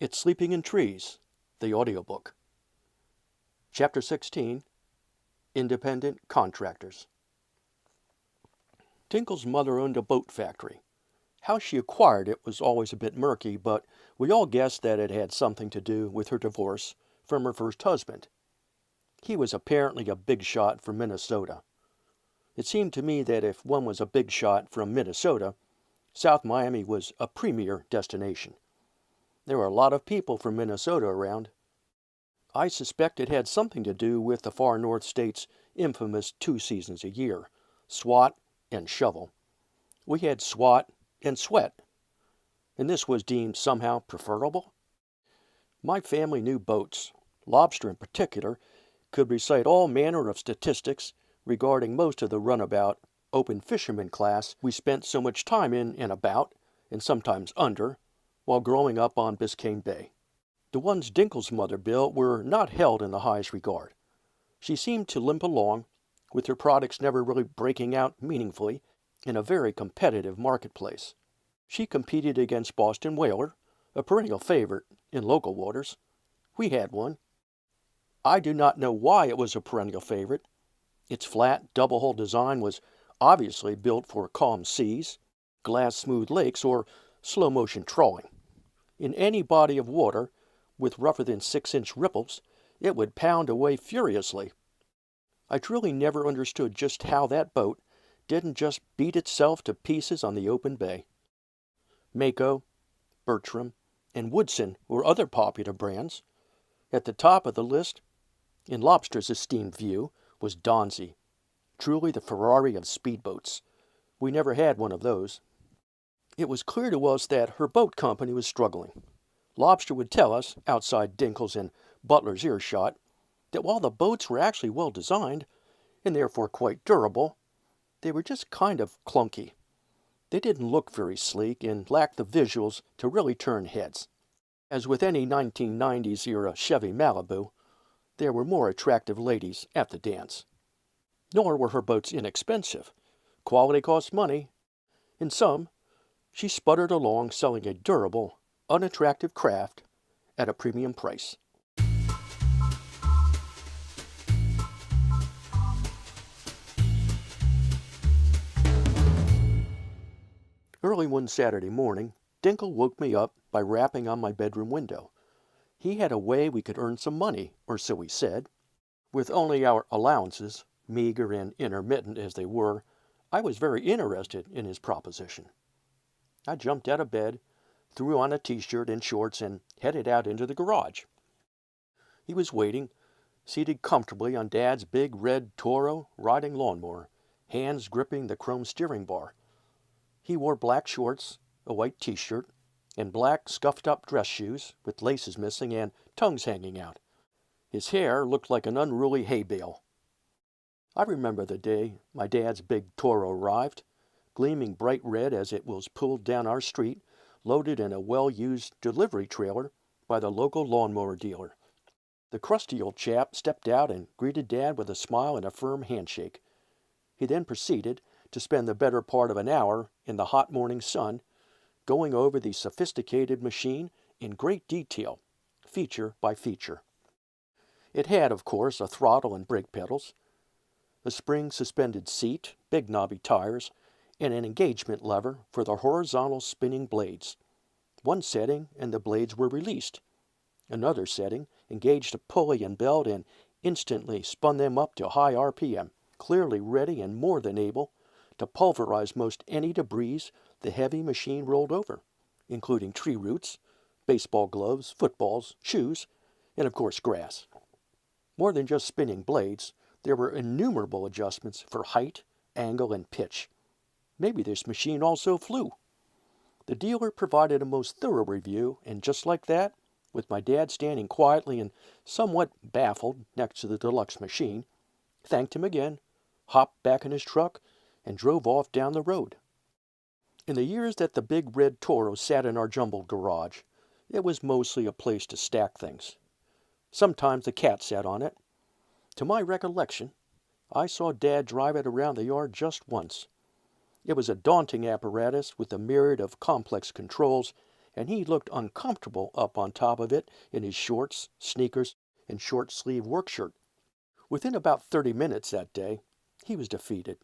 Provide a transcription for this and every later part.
It's Sleeping in Trees, the audiobook. Chapter 16, Independent Contractors. Dinkle's mother owned a boat factory. How she acquired it was always a bit murky, but we all guessed that it had something to do with her divorce from her first husband. He was apparently a big shot from Minnesota. It seemed to me that if one was a big shot from Minnesota, South Miami was a premier destination. There were a lot of people from Minnesota around. I suspect it had something to do with the far north state's infamous 2 seasons a year, swat and shovel. We had swat and sweat, and this was deemed somehow preferable. My family knew boats. Lobster in particular could recite all manner of statistics regarding most of the runabout open fisherman class we spent so much time in and about, and sometimes under, while growing up on Biscayne Bay. The ones Dinkle's mother built were not held in the highest regard. She seemed to limp along, with her products never really breaking out meaningfully in a very competitive marketplace. She competed against Boston Whaler, a perennial favorite in local waters. We had one. I do not know why it was a perennial favorite. Its flat, double-hull design was obviously built for calm seas, glass-smooth lakes, or slow-motion trawling. In any body of water, with rougher than 6-inch ripples, it would pound away furiously. I truly never understood just how that boat didn't just beat itself to pieces on the open bay. Mako, Bertram, and Woodson were other popular brands. At the top of the list, in Lobster's esteemed view, was Donzi, truly the Ferrari of speedboats. We never had one of those. It was clear to us that her boat company was struggling. Lobster would tell us, outside Dinkle's and Butler's earshot, that while the boats were actually well designed, and therefore quite durable, they were just kind of clunky. They didn't look very sleek and lacked the visuals to really turn heads. As with any 1990s-era Chevy Malibu, there were more attractive ladies at the dance. Nor were her boats inexpensive. Quality costs money. In sum, she sputtered along selling a durable, unattractive craft at a premium price. Early one Saturday morning, Dinkle woke me up by rapping on my bedroom window. He had a way we could earn some money, or so he said. With only our allowances, meager and intermittent as they were, I was very interested in his proposition. I jumped out of bed, threw on a t-shirt and shorts, and headed out into the garage. He was waiting, seated comfortably on Dad's big red Toro riding lawnmower, hands gripping the chrome steering bar. He wore black shorts, a white t-shirt, and black scuffed-up dress shoes with laces missing and tongues hanging out. His hair looked like an unruly hay bale. I remember the day my dad's big Toro arrived, gleaming bright red as it was pulled down our street, loaded in a well-used delivery trailer by the local lawnmower dealer. The crusty old chap stepped out and greeted Dad with a smile and a firm handshake. He then proceeded to spend the better part of an hour in the hot morning sun, going over the sophisticated machine in great detail, feature by feature. It had, of course, a throttle and brake pedals, a spring-suspended seat, big knobby tires, and an engagement lever for the horizontal spinning blades. One setting, and the blades were released. Another setting engaged a pulley and belt and instantly spun them up to high RPM, clearly ready and more than able to pulverize most any debris the heavy machine rolled over, including tree roots, baseball gloves, footballs, shoes, and of course grass. More than just spinning blades, there were innumerable adjustments for height, angle, and pitch. Maybe this machine also flew. The dealer provided a most thorough review, and just like that, with my dad standing quietly and somewhat baffled next to the deluxe machine, thanked him again, hopped back in his truck, and drove off down the road. In the years that the big red Toro sat in our jumbled garage, it was mostly a place to stack things. Sometimes the cat sat on it. To my recollection, I saw Dad drive it around the yard just once. It was a daunting apparatus with a myriad of complex controls and he looked uncomfortable up on top of it in his shorts, sneakers, and short-sleeve work shirt. Within about 30 minutes that day, he was defeated.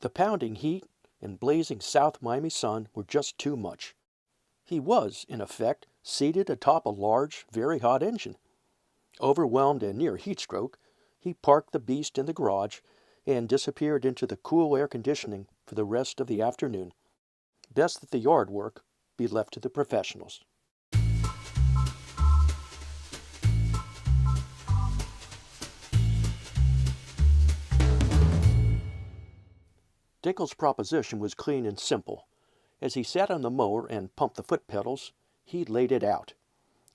The pounding heat and blazing South Miami sun were just too much. He was, in effect, seated atop a large, very hot engine. Overwhelmed and near heat stroke, he parked the beast in the garage and disappeared into the cool air conditioning for the rest of the afternoon. Best that the yard work be left to the professionals. Dinkle's proposition was clean and simple. As he sat on the mower and pumped the foot pedals, he laid it out.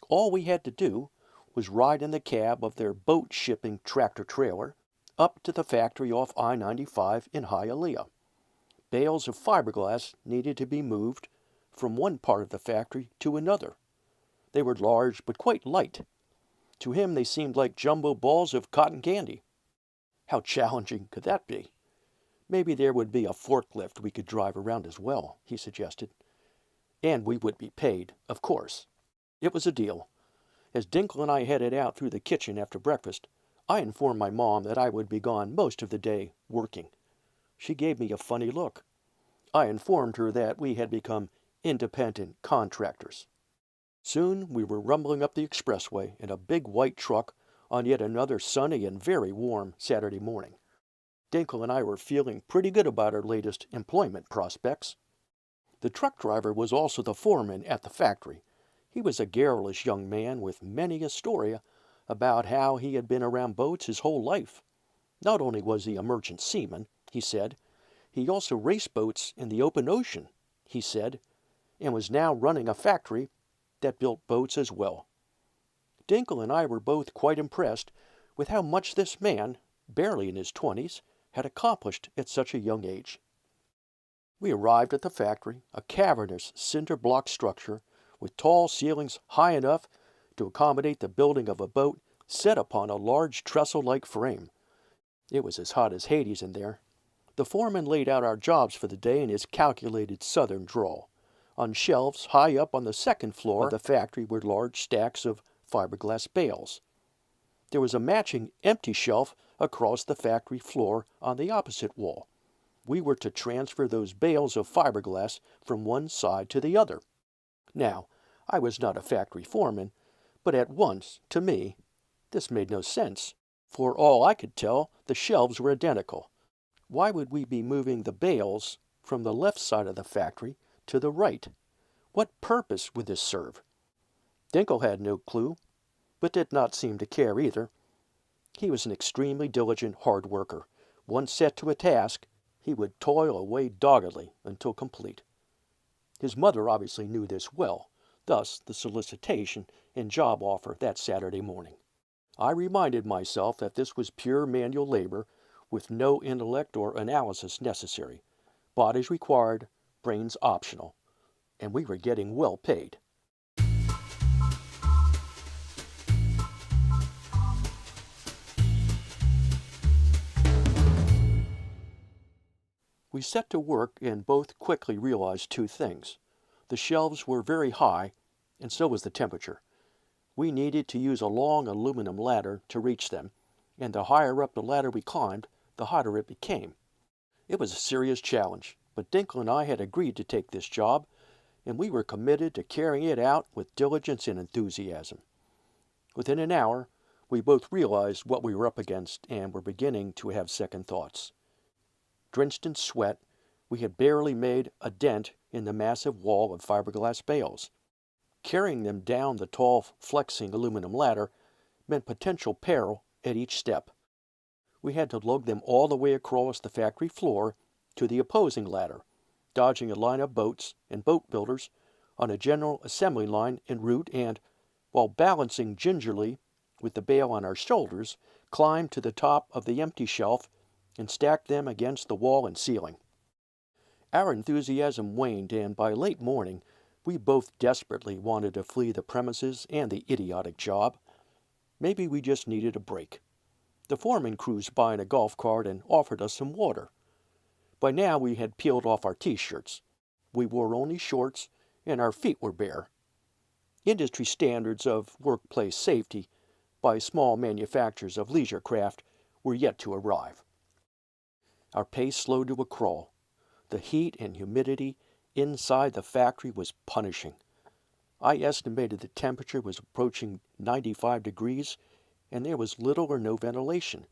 All we had to do was ride in the cab of their boat-shipping tractor-trailer up to the factory off I-95 in Hialeah. Bales of fiberglass needed to be moved from one part of the factory to another. They were large but quite light. To him they seemed like jumbo balls of cotton candy. How challenging could that be? Maybe there would be a forklift we could drive around as well, he suggested. And we would be paid, of course. It was a deal. As Dinkle and I headed out through the kitchen after breakfast, I informed my mom that I would be gone most of the day working. She gave me a funny look. I informed her that we had become independent contractors. Soon we were rumbling up the expressway in a big white truck on yet another sunny and very warm Saturday morning. Dinkle and I were feeling pretty good about our latest employment prospects. The truck driver was also the foreman at the factory. He was a garrulous young man with many a story about how he had been around boats his whole life. Not only was he a merchant seaman, he said, he also raced boats in the open ocean, he said, and was now running a factory that built boats as well. Dinkle and I were both quite impressed with how much this man, barely in his 20s, had accomplished at such a young age. We arrived at the factory, a cavernous cinder-block structure with tall ceilings high enough to accommodate the building of a boat set upon a large trestle-like frame. It was as hot as Hades in there. The foreman laid out our jobs for the day in his calculated southern drawl. On shelves high up on the second floor of the factory were large stacks of fiberglass bales. There was a matching empty shelf across the factory floor on the opposite wall. We were to transfer those bales of fiberglass from one side to the other. Now, I was not a factory foreman, but at once, to me, this made no sense. For all I could tell, the shelves were identical. Why would we be moving the bales from the left side of the factory to the right? What purpose would this serve? Dinkle had no clue, but did not seem to care either. He was an extremely diligent hard worker. Once set to a task, he would toil away doggedly until complete. His mother obviously knew this well, thus the solicitation and job offer that Saturday morning. I reminded myself that this was pure manual labor with no intellect or analysis necessary. Bodies required, brains optional, and we were getting well paid. We set to work and both quickly realized two things. The shelves were very high, and so was the temperature. We needed to use a long aluminum ladder to reach them, and the higher up the ladder we climbed, the hotter it became. It was a serious challenge, but Dinkle and I had agreed to take this job, and we were committed to carrying it out with diligence and enthusiasm. Within an hour, we both realized what we were up against and were beginning to have second thoughts. Drenched in sweat, we had barely made a dent in the massive wall of fiberglass bales. Carrying them down the tall, flexing aluminum ladder meant potential peril at each step. We had to lug them all the way across the factory floor to the opposing ladder, dodging a line of boats and boat builders on a general assembly line en route and, while balancing gingerly with the bale on our shoulders, climb to the top of the empty shelf and stack them against the wall and ceiling. Our enthusiasm waned, and by late morning, we both desperately wanted to flee the premises and the idiotic job. Maybe we just needed a break. The foreman cruised by in a golf cart and offered us some water. By now we had peeled off our T-shirts. We wore only shorts, and our feet were bare. industry standards of workplace safety by small manufacturers of leisure craft were yet to arrive. Our pace slowed to a crawl. The heat and humidity inside the factory was punishing. I estimated the temperature was approaching 95 degrees, and there was little or no ventilation.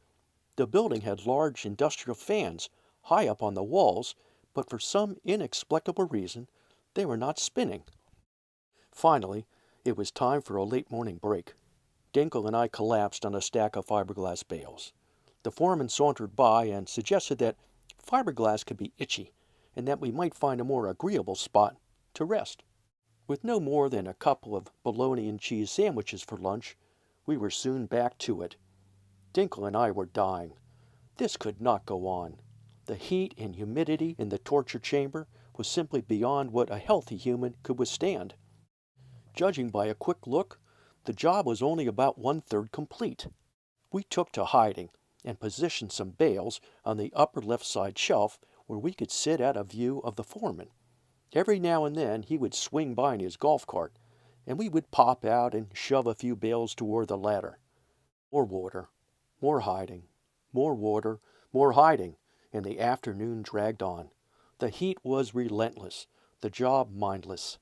The building had large industrial fans high up on the walls, but for some inexplicable reason, they were not spinning. Finally, it was time for a late morning break. Dinkle and I collapsed on a stack of fiberglass bales. The foreman sauntered by and suggested that fiberglass could be itchy and that we might find a more agreeable spot to rest. With no more than a couple of bologna and cheese sandwiches for lunch, we were soon back to it. Dinkle and I were dying. This could not go on. The heat and humidity in the torture chamber was simply beyond what a healthy human could withstand. Judging by a quick look, the job was only about 1/3 complete. We took to hiding and positioned some bales on the upper left side shelf where we could sit out of view of the foreman. Every now and then he would swing by in his golf cart, and we would pop out and shove a few bales toward the ladder. More water, more hiding, more water, more hiding, and the afternoon dragged on. The heat was relentless, the job mindless.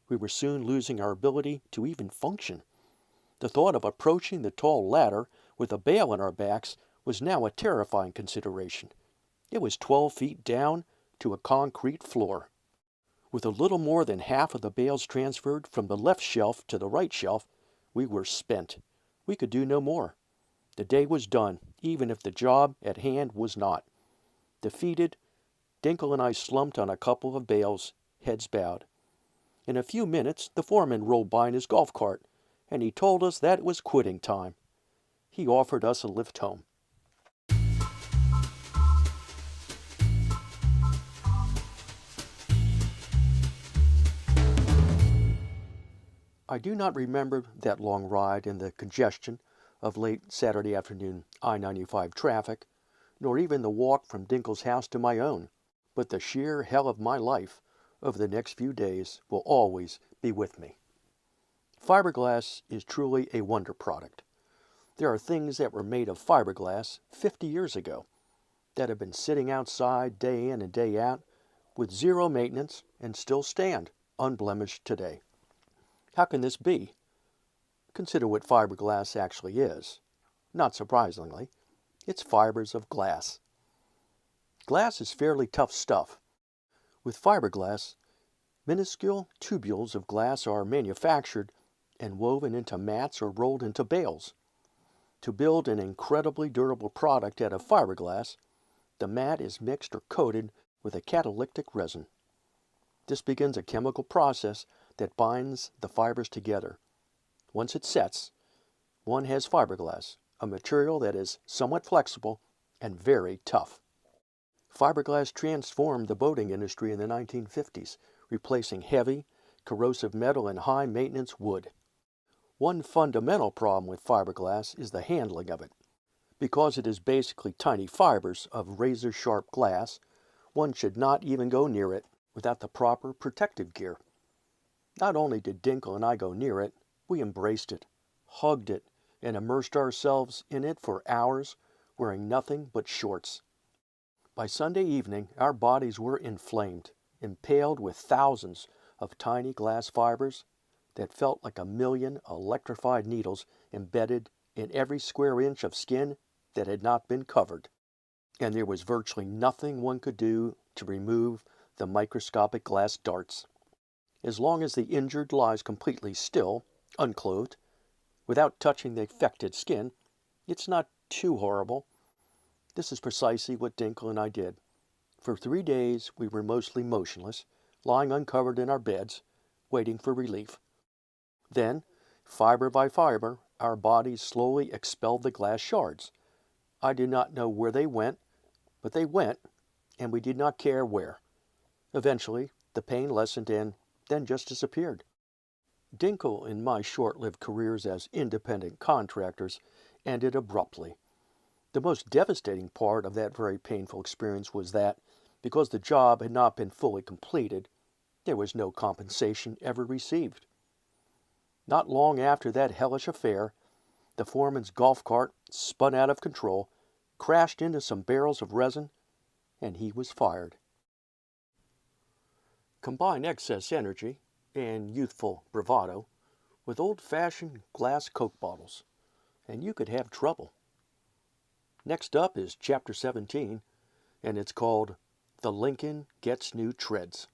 We were soon losing our ability to even function. The thought of approaching the tall ladder with a bale on our backs was now a terrifying consideration. It was 12 feet down to a concrete floor. With a little more than half of the bales transferred from the left shelf to the right shelf, we were spent. We could do no more. The day was done, even if the job at hand was not. Defeated, Dinkle and I slumped on a couple of bales, heads bowed. In a few minutes, the foreman rolled by in his golf cart, and he told us that it was quitting time. He offered us a lift home. I do not remember that long ride in the congestion of late Saturday afternoon I-95 traffic, nor even the walk from Dinkle's house to my own, but the sheer hell of my life over the next few days will always be with me. Fiberglass is truly a wonder product. There are things that were made of fiberglass 50 years ago that have been sitting outside day in and day out with zero maintenance and still stand unblemished today. How can this be? Consider what fiberglass actually is. Not surprisingly, it's fibers of glass. Glass is fairly tough stuff. With fiberglass, minuscule tubules of glass are manufactured and woven into mats or rolled into bales. To build an incredibly durable product out of fiberglass, the mat is mixed or coated with a catalytic resin. This begins a chemical process that binds the fibers together. Once it sets, one has fiberglass, a material that is somewhat flexible and very tough. Fiberglass transformed the boating industry in the 1950s, replacing heavy, corrosive metal and high-maintenance wood. One fundamental problem with fiberglass is the handling of it. Because it is basically tiny fibers of razor-sharp glass, one should not even go near it without the proper protective gear. Not only did Dinkle and I go near it, we embraced it, hugged it, and immersed ourselves in it for hours, wearing nothing but shorts. By Sunday evening, our bodies were inflamed, impaled with thousands of tiny glass fibers that felt like 1,000,000 electrified needles embedded in every square inch of skin that had not been covered. And there was virtually nothing one could do to remove the microscopic glass darts. As long as the injured lies completely still, unclothed, without touching the affected skin, it's not too horrible. This is precisely what Dinkle and I did. For 3 days we were mostly motionless, lying uncovered in our beds, waiting for relief. Then, fiber by fiber, our bodies slowly expelled the glass shards. I do not know where they went, but they went, and we did not care where. Eventually, the pain lessened and then just disappeared. Dinkle and my short-lived careers as independent contractors ended abruptly. The most devastating part of that very painful experience was that, because the job had not been fully completed, there was no compensation ever received. Not long after that hellish affair, the foreman's golf cart spun out of control, crashed into some barrels of resin, and he was fired. Combine excess energy and youthful bravado with old-fashioned glass Coke bottles, and you could have trouble. Next up is Chapter 17, and it's called The Lincoln Gets New Treads.